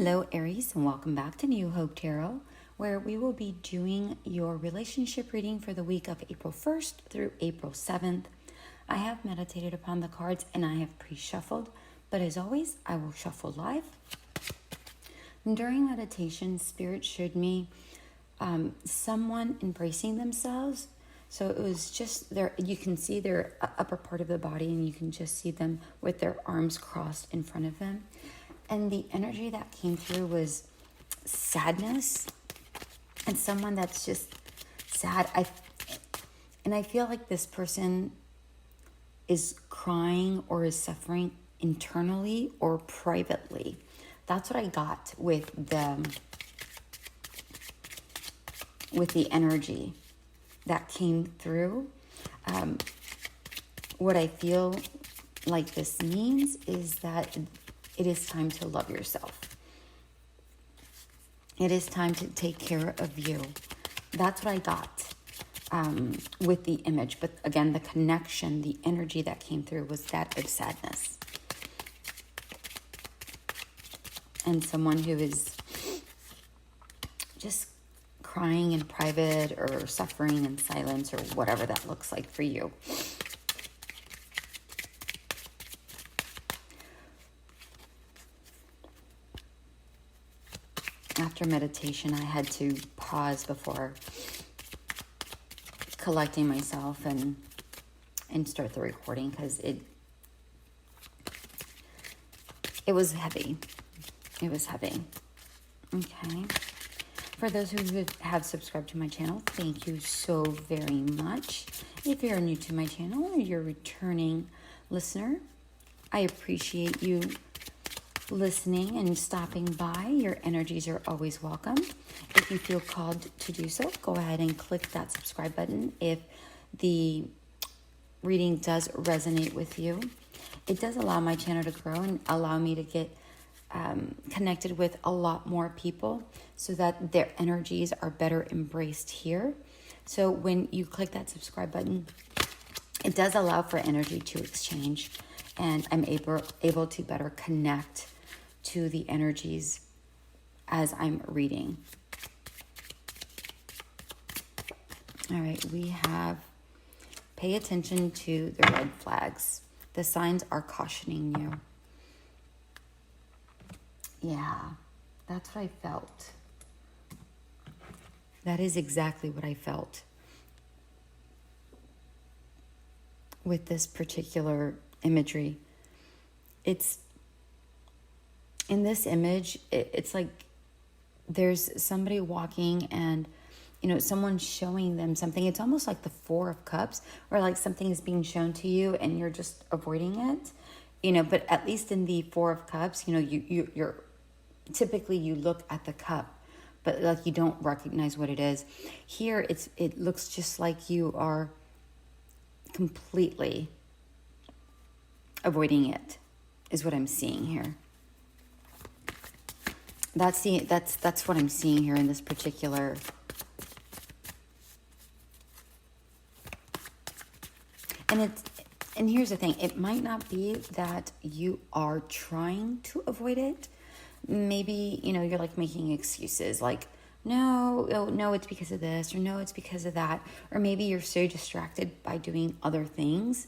Hello, Aries, and welcome back to New Hope Tarot, where we will be doing your relationship reading for the week of April 1st through April 7th. I have meditated upon the cards and I have pre-shuffled, but as always, I will shuffle live. And during meditation, Spirit showed me someone embracing themselves. So it was just there, you can see their upper part of the body and you can just see them with their arms crossed in front of them. And the energy that came through was sadness and someone that's just sad. I feel like this person is crying or is suffering internally or privately. That's what I got with the energy that came through. What I feel like this means is that it is time to love yourself. It is time to take care of you. That's what I got with the image. But again, the connection, the energy that came through was that of sadness. And someone who is just crying in private or suffering in silence or whatever that looks like for you. After meditation, I had to pause before collecting myself and start the recording because it was heavy. It was heavy. Okay. For those who have subscribed to my channel, thank you so very much. If you're new to my channel or you're a returning listener, I appreciate you listening and stopping by. Your energies are always welcome. If you feel called to do so, go ahead and click that subscribe button if the reading does resonate with you. It does allow my channel to grow and allow me to get connected with a lot more people so that their energies are better embraced here. So when you click that subscribe button, it does allow for energy to exchange, and I'm able to better connect to the energies as I'm reading. All right, we have pay attention to the red flags. The signs are cautioning you. Yeah, that's what I felt. That is exactly what I felt with this particular imagery. It's in this image, it's like there's somebody walking and, someone's showing them something. It's almost like the Four of Cups, or like something is being shown to you and you're just avoiding it, but at least in the Four of Cups, you're typically you look at the cup, but like you don't recognize what it is. Here, it looks just like you are completely avoiding it, is what I'm seeing here. That's what I'm seeing here in this particular. And here's the thing, it might not be that you are trying to avoid it. Maybe, you're like making excuses like, no, it's because of this, or no, it's because of that. Or maybe you're so distracted by doing other things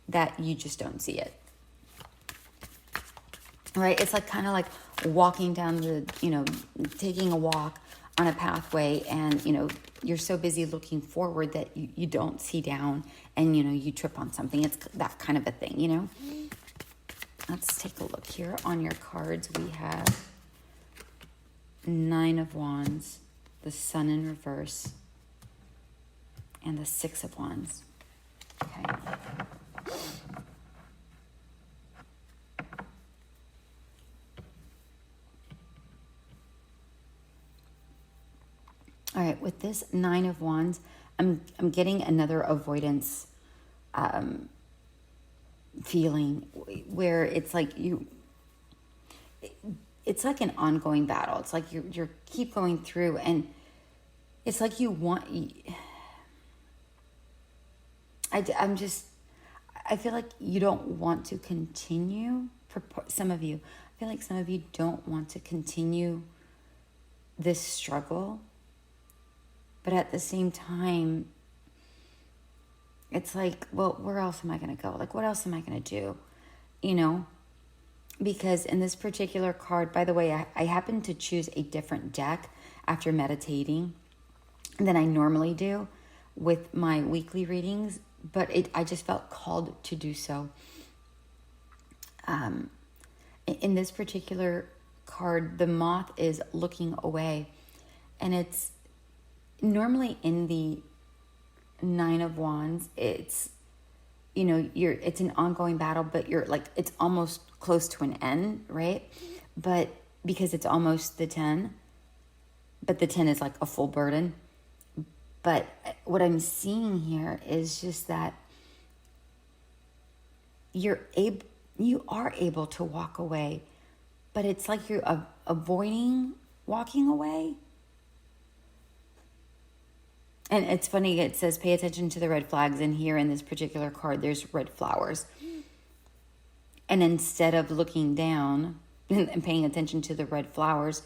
that you just don't see it. Right? It's like kind of like walking down taking a walk on a pathway and, you're so busy looking forward that you don't see down and, you trip on something. It's that kind of a thing, Let's take a look here on your cards. We have Nine of Wands, the Sun in reverse, and the Six of Wands. Okay. All right, with this Nine of Wands, I'm getting another avoidance feeling where it's like it's like an ongoing battle. It's like you're keep going through, and it's like I feel like you don't want to continue. For some of you, I feel like some of you don't want to continue this struggle, but at the same time, it's like, well, where else am I going to go? Like, what else am I going to do? You know, because in this particular card, by the way, I happen to choose a different deck after meditating than I normally do with my weekly readings, but I just felt called to do so. In this particular card, the moth is looking away, and it's normally in the Nine of Wands. It's, you know, it's an ongoing battle, but you're like, it's almost close to an end, right? But because it's almost the 10, but the 10 is like a full burden. But what I'm seeing here is just that you are able to walk away, but it's like you're avoiding walking away. And it's funny, it says pay attention to the red flags, and here in this particular card there's red flowers. And instead of looking down and paying attention to the red flowers,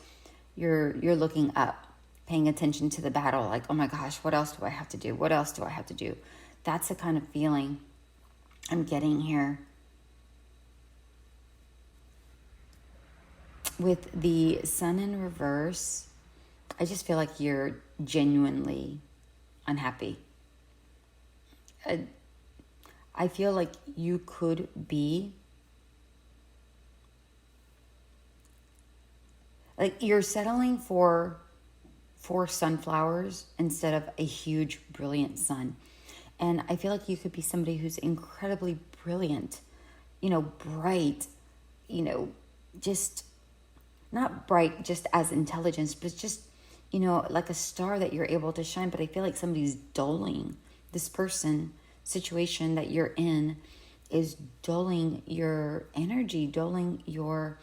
you're looking up, paying attention to the battle, like, oh my gosh, what else do I have to do? What else do I have to do? That's the kind of feeling I'm getting here. With the sun in reverse, I just feel like you're genuinely unhappy. I feel like you could be, like, you're settling for sunflowers instead of a huge, brilliant sun. And I feel like you could be somebody who's incredibly brilliant, you know, bright, you know, just not bright just as intelligence, but just, you know, like a star that you're able to shine. But I feel like somebody's dulling this situation that you're in is dulling your energy, dulling your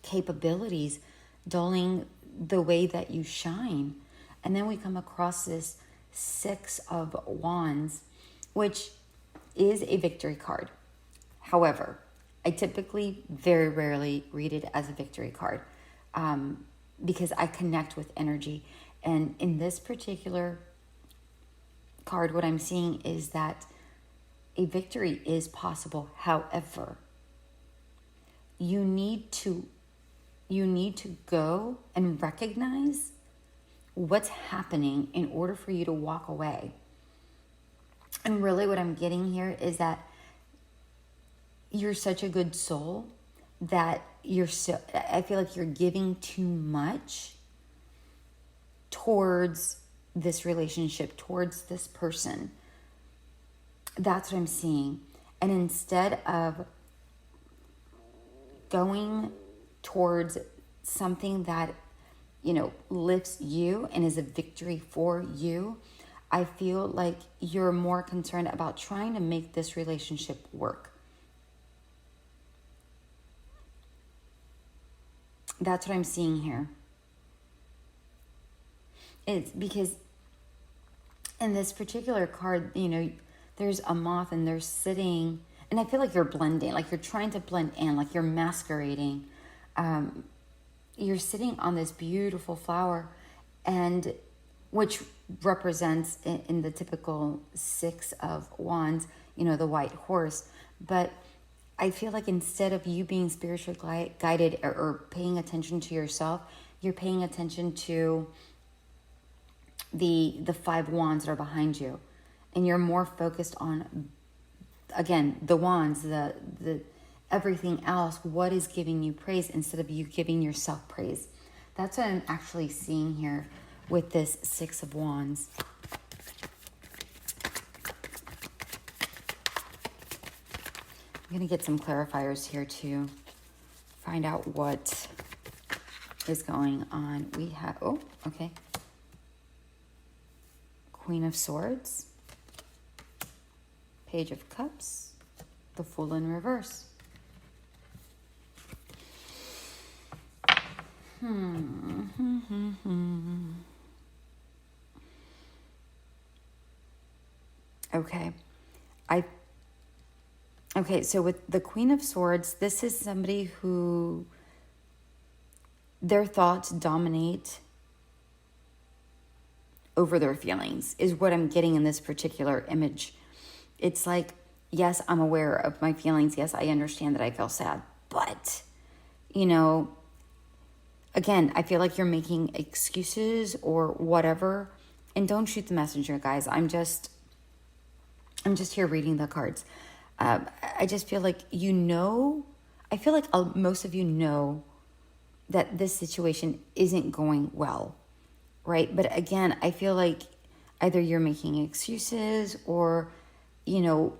capabilities, dulling the way that you shine. And then we come across this Six of Wands, which is a victory card. However, I typically very rarely read it as a victory card because I connect with energy. And in this particular card, what I'm seeing is that a victory is possible. However, you need to go and recognize what's happening in order for you to walk away. And really what I'm getting here is that you're such a good soul that I feel like you're giving too much towards this relationship, towards this person. That's what I'm seeing. And instead of going towards something that, you know, lifts you and is a victory for you, I feel like you're more concerned about trying to make this relationship work. That's what I'm seeing here. It's because in this particular card, you know, there's a moth and they're sitting, and I feel like you're blending, like you're trying to blend in, like you're masquerading. You're sitting on this beautiful flower, and which represents in the typical Six of Wands, you know, the white horse. But I feel like instead of you being spiritually guided or paying attention to yourself, you're paying attention to the five wands that are behind you. And you're more focused on, again, the wands, the everything else, what is giving you praise instead of you giving yourself praise. That's what I'm actually seeing here with this Six of Wands. I'm going to get some clarifiers here to find out what is going on. We have, oh, okay. Queen of Swords, Page of Cups, the Fool in reverse. Okay. Okay, so with the Queen of Swords, this is somebody who their thoughts dominate over their feelings, is what I'm getting in this particular image. It's like, yes, I'm aware of my feelings. Yes, I understand that I feel sad. But, you know, again, I feel like you're making excuses or whatever. And don't shoot the messenger, guys. I'm just here reading the cards. I just feel like I feel like most of you know that this situation isn't going well, right? But again, I feel like either you're making excuses or, you know,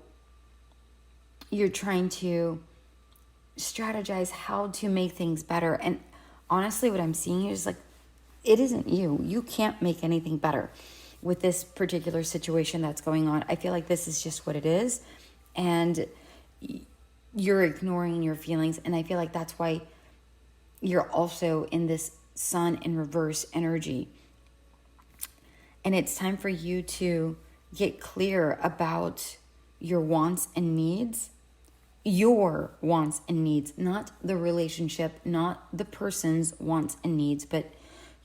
you're trying to strategize how to make things better. And honestly, what I'm seeing here is like, it isn't you. You can't make anything better with this particular situation that's going on. I feel like this is just what it is. And you're ignoring your feelings. And I feel like that's why you're also in this sun in reverse energy. And it's time for you to get clear about your wants and needs. Your wants and needs, not the relationship, not the person's wants and needs, but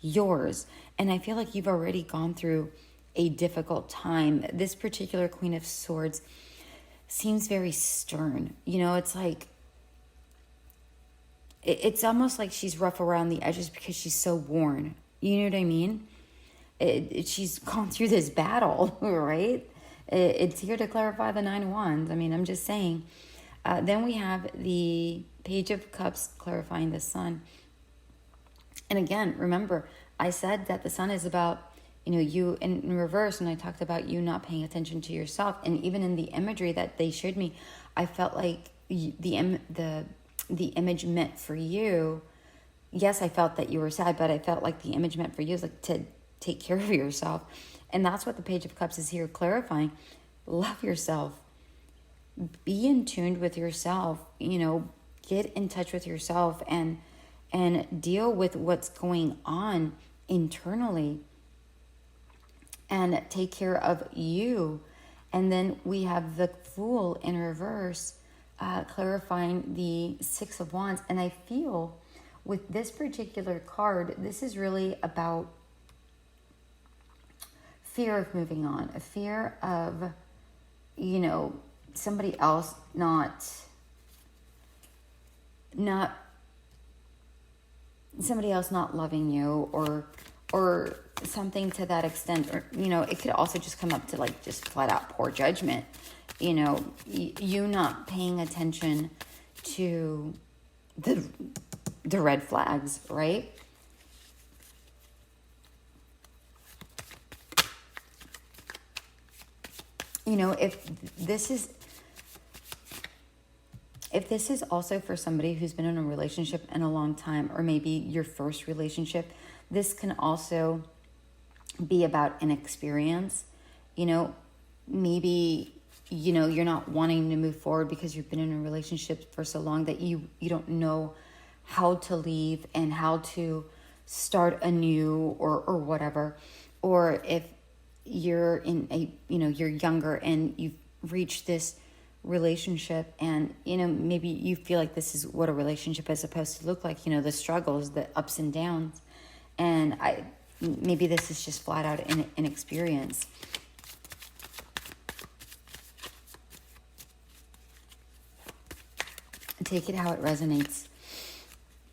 yours. And I feel like you've already gone through a difficult time. This particular Queen of Swords seems very stern. You know, it's like, it's almost like she's rough around the edges because she's so worn. You know what I mean? She's gone through this battle, right? It's here to clarify the Nine of Wands. I mean, I'm just saying. Then we have the Page of Cups clarifying the Sun. And again, remember, I said that the Sun is about, you know, you in reverse, and I talked about you not paying attention to yourself. And even in the imagery that they showed me, I felt like the image meant for you. Yes, I felt that you were sad, but I felt like the image meant for you is like to take care of yourself. And that's what the Page of Cups is here clarifying. Love yourself. Be in tune with yourself, you know, get in touch with yourself and deal with what's going on internally and take care of you. And then we have the Fool in reverse, clarifying the Six of Wands. And I feel with this particular card, this is really about fear of moving on, a fear of, you know, somebody else not loving you or something to that extent. Or, you know, it could also just come up to like just flat out poor judgment, you know, you not paying attention to the red flags, right? You know, if this is also for somebody who's been in a relationship in a long time, or maybe your first relationship, this can also be about an experience. You know, maybe, you know, you're not wanting to move forward because you've been in a relationship for so long that you don't know how to leave and how to start anew or whatever. Or if you're in a, you know, you're younger and you've reached this relationship and, you know, maybe you feel like this is what a relationship is supposed to look like, you know, the struggles, the ups and downs. And maybe this is just flat out an experience. Take it how it resonates.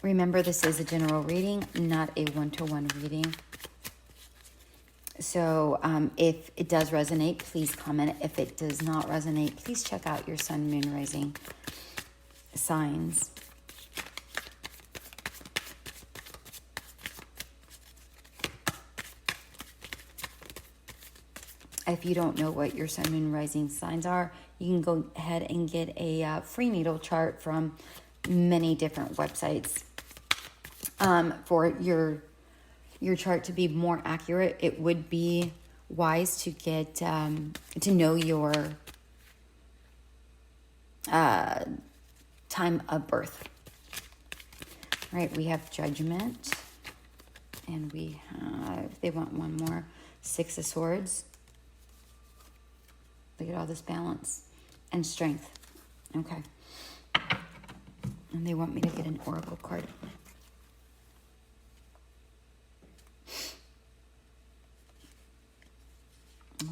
Remember, this is a general reading, not a one-to-one reading. So if it does resonate, please comment. If it does not resonate, please check out your sun, moon, rising signs. If you don't know what your sun, moon, rising signs are, you can go ahead and get a free natal chart from many different websites. For your chart to be more accurate, it would be wise to get to know your time of birth. All right, we have Judgment, and we have, they want one more, Six of Swords. Look at all this balance and strength. Okay. And they want me to get an oracle card.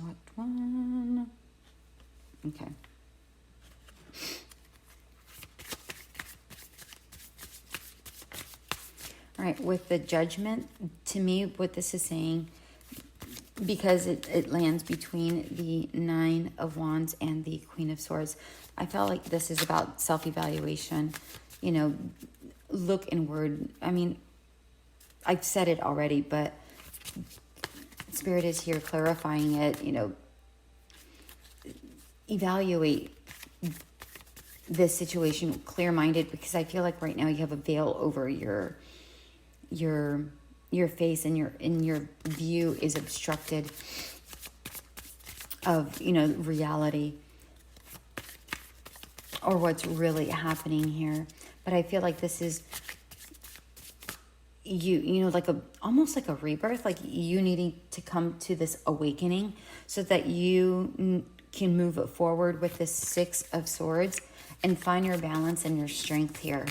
What one? Okay. All right, with the Judgment, to me, what this is saying, because it lands between the Nine of Wands and the Queen of Swords, I felt like this is about self-evaluation. You know, look inward. I mean, I've said it already, but Spirit is here clarifying it. You know, evaluate this situation clear-minded, because I feel like right now you have a veil over your face, and your view is obstructed of, you know, reality or what's really happening here. But I feel like this is you know, like almost like a rebirth, like you needing to come to this awakening so that you can move forward with this Six of Swords and find your balance and your strength here.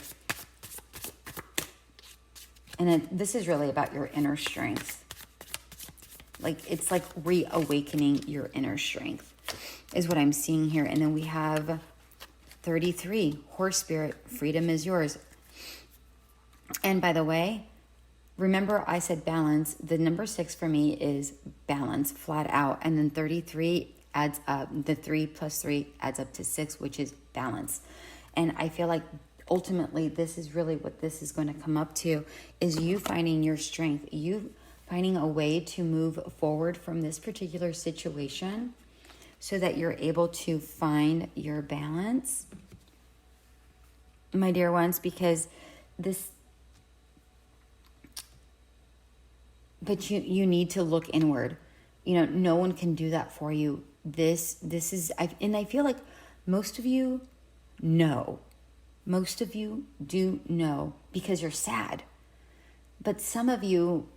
And this is really about your inner strength. Like, it's like reawakening your inner strength is what I'm seeing here. And then we have 33, Horse Spirit, freedom is yours. And by the way, remember I said balance. The number 6 for me is balance, flat out. And then 33 adds up. The 3 plus 3 adds up to 6, which is balance. And I feel like ultimately this is really what this is going to come up to, is you finding your strength, you finding a way to move forward from this particular situation so that you're able to find your balance, my dear ones, because this, but you need to look inward. You know, no one can do that for you. This is, and I feel like most of you know. Most of you do know because you're sad. But some of you,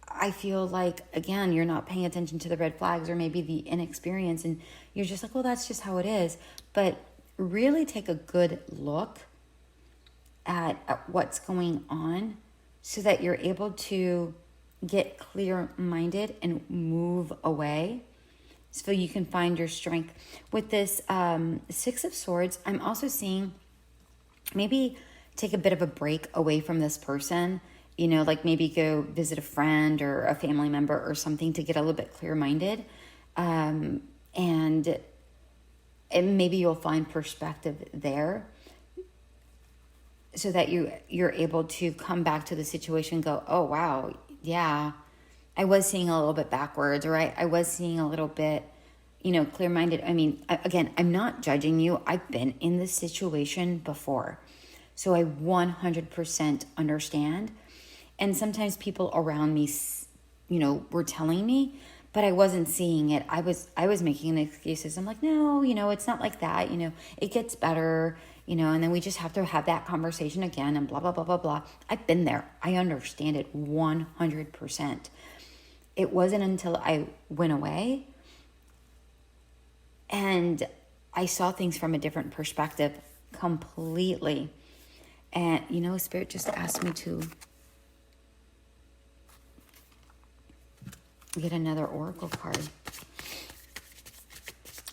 I feel like, again, you're not paying attention to the red flags or maybe the inexperience, and you're just like, well, that's just how it is. But really take a good look at what's going on so that you're able to get clear-minded and move away so you can find your strength. With this Six of Swords, I'm also seeing maybe take a bit of a break away from this person, you know, like maybe go visit a friend or a family member or something to get a little bit clear-minded. And maybe you'll find perspective there so that you're able to come back to the situation and go, oh, wow, yeah, I was seeing a little bit backwards, or I was seeing a little bit, you know, clear-minded. I mean, again, I'm not judging you. I've been in this situation before. So I 100% understand. And sometimes people around me, you know, were telling me, but I wasn't seeing it. I was making excuses. I'm like, no, you know, it's not like that. You know, it gets better, you know, and then we just have to have that conversation again and blah, blah, blah, blah, blah. I've been there. I understand it 100%. It wasn't until I went away and I saw things from a different perspective completely. And, you know, Spirit just asked me to get another oracle card.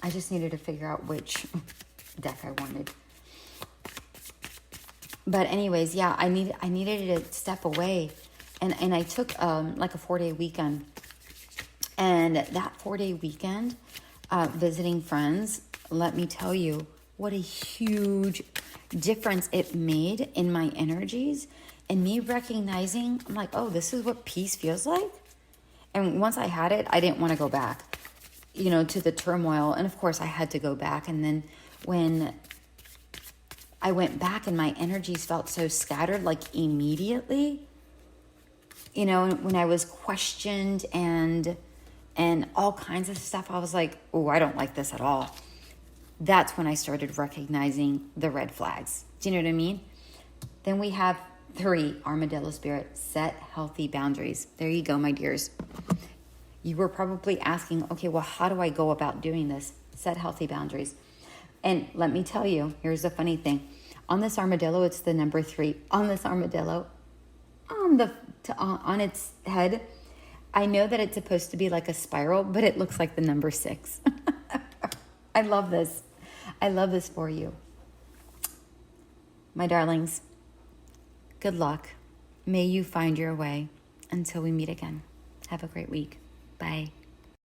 I just needed to figure out which deck I wanted. But anyways, yeah, I needed to step away. And I took like a 4-day weekend. And that 4-day weekend, visiting friends, let me tell you what a huge difference it made in my energies and me recognizing, I'm like, oh, this is what peace feels like. And once I had it, I didn't want to go back, you know, to the turmoil. And of course I had to go back. And then when I went back and my energies felt so scattered, like immediately, you know, when I was questioned and all kinds of stuff, I was like, oh, I don't like this at all. That's when I started recognizing the red flags. Do you know what I mean? Then we have 3, Armadillo Spirit, set healthy boundaries. There you go, my dears. You were probably asking, okay, well, how do I go about doing this? Set healthy boundaries. And let me tell you, here's the funny thing. On this armadillo, it's the number 3. On this armadillo, on its head, I know that it's supposed to be like a spiral, but it looks like the number 6. I love this. I love this for you. My darlings, good luck. May you find your way. Until we meet again. Have a great week. Bye.